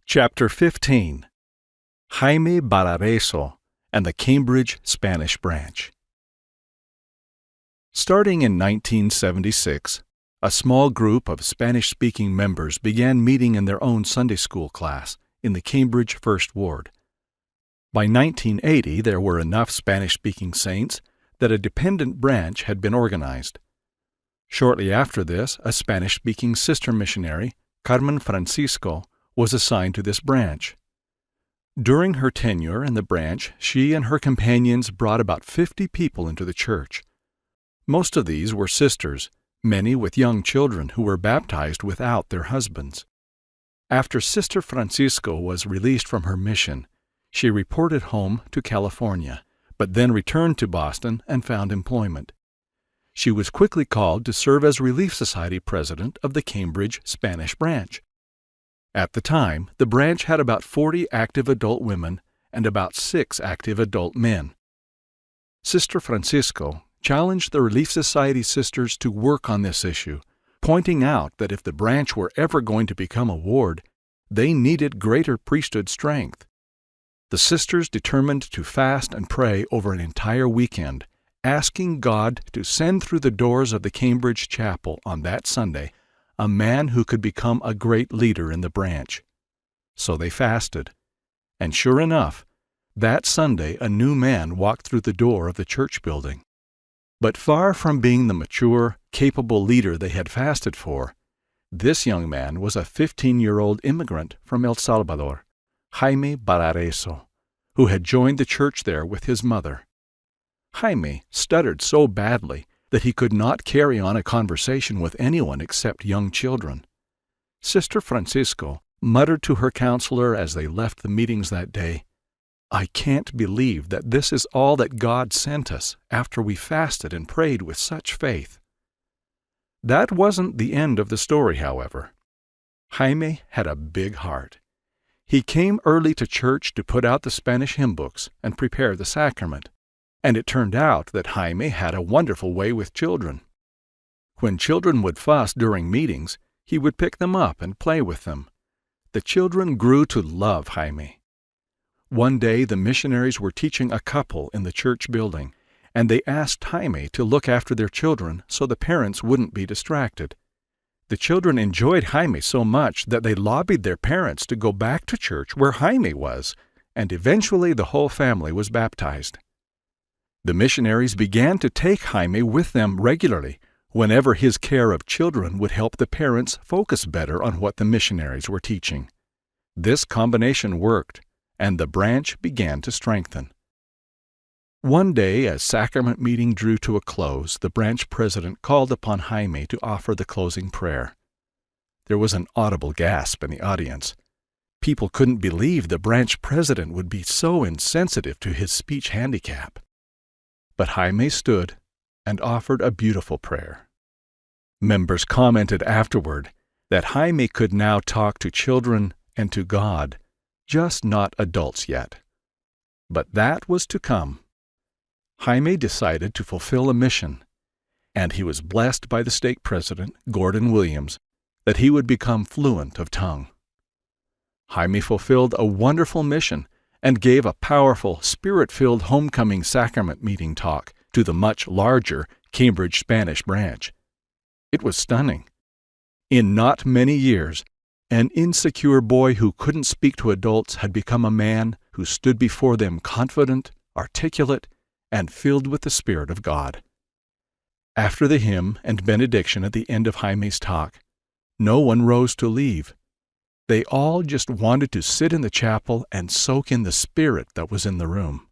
Chapter 15. Jaime Barareso and the Cambridge Spanish Branch. Starting in 1976, a small group of Spanish-speaking members began meeting in their own Sunday school class in the Cambridge First Ward. By 1980, there were enough Spanish-speaking saints that a dependent branch had been organized. Shortly after this, a Spanish-speaking sister missionary, Carmen Francisco, was assigned to this branch. During her tenure in the branch, she and her companions brought about 50 people into the church. Most of these were sisters, many with young children who were baptized without their husbands. After Sister Francisco was released from her mission, she reported home to California, but then returned to Boston and found employment. She was quickly called to serve as Relief Society president of the Cambridge Spanish Branch. At the time, the branch had about 40 active adult women and about 6 active adult men. Sister Francisco challenged the Relief Society sisters to work on this issue, pointing out that if the branch were ever going to become a ward, they needed greater priesthood strength. The sisters determined to fast and pray over an entire weekend, asking God to send through the doors of the Cambridge Chapel on that Sunday a man who could become a great leader in the branch. So they fasted. And sure enough, that Sunday a new man walked through the door of the church building. But far from being the mature, capable leader they had fasted for, this young man was a 15-year-old immigrant from El Salvador, Jaime Barareso, who had joined the church there with his mother. Jaime stuttered so badly that he could not carry on a conversation with anyone except young children. Sister Francisco muttered to her counselor as they left the meetings that day, "I can't believe that this is all that God sent us after we fasted and prayed with such faith." That wasn't the end of the story, however. Jaime had a big heart. He came early to church to put out the Spanish hymn books and prepare the sacrament. And it turned out that Jaime had a wonderful way with children. When children would fuss during meetings, he would pick them up and play with them. The children grew to love Jaime. One day the missionaries were teaching a couple in the church building, and they asked Jaime to look after their children so the parents wouldn't be distracted. The children enjoyed Jaime so much that they lobbied their parents to go back to church where Jaime was, and eventually the whole family was baptized. The missionaries began to take Jaime with them regularly, whenever his care of children would help the parents focus better on what the missionaries were teaching. This combination worked, and the branch began to strengthen. One day, as sacrament meeting drew to a close, the branch president called upon Jaime to offer the closing prayer. There was an audible gasp in the audience. People couldn't believe the branch president would be so insensitive to his speech handicap. But Jaime stood and offered a beautiful prayer. Members commented afterward that Jaime could now talk to children and to God, just not adults yet. But that was to come. Jaime decided to fulfill a mission, and he was blessed by the stake president, Gordon Williams, that he would become fluent of tongue. Jaime fulfilled a wonderful mission and gave a powerful, spirit-filled homecoming sacrament meeting talk to the much larger Cambridge Spanish Branch. It was stunning. In not many years, an insecure boy who couldn't speak to adults had become a man who stood before them confident, articulate, and filled with the Spirit of God. After the hymn and benediction at the end of Jaime's talk, no one rose to leave. They all just wanted to sit in the chapel and soak in the spirit that was in the room.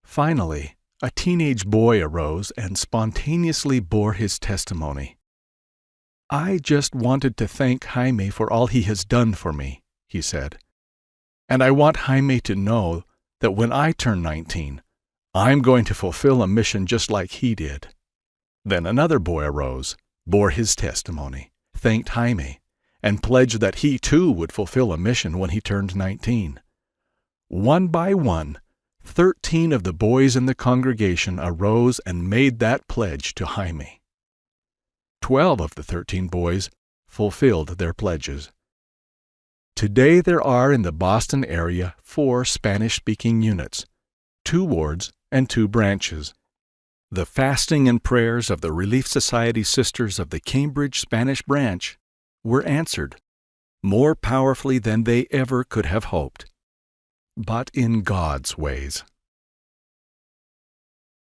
Finally, a teenage boy arose and spontaneously bore his testimony. "I just wanted to thank Jaime for all he has done for me," he said. "And I want Jaime to know that when I turn 19, I'm going to fulfill a mission just like he did." Then another boy arose, bore his testimony, thanked Jaime, and pledged that he too would fulfill a mission when he turned 19. One by one, 13 of the boys in the congregation arose and made that pledge to Jaime. 12 of the 13 boys fulfilled their pledges. Today there are in the Boston area 4 Spanish-speaking units, 2 wards and 2 branches. The fasting and prayers of the Relief Society Sisters of the Cambridge Spanish branch were answered, more powerfully than they ever could have hoped, but in God's ways.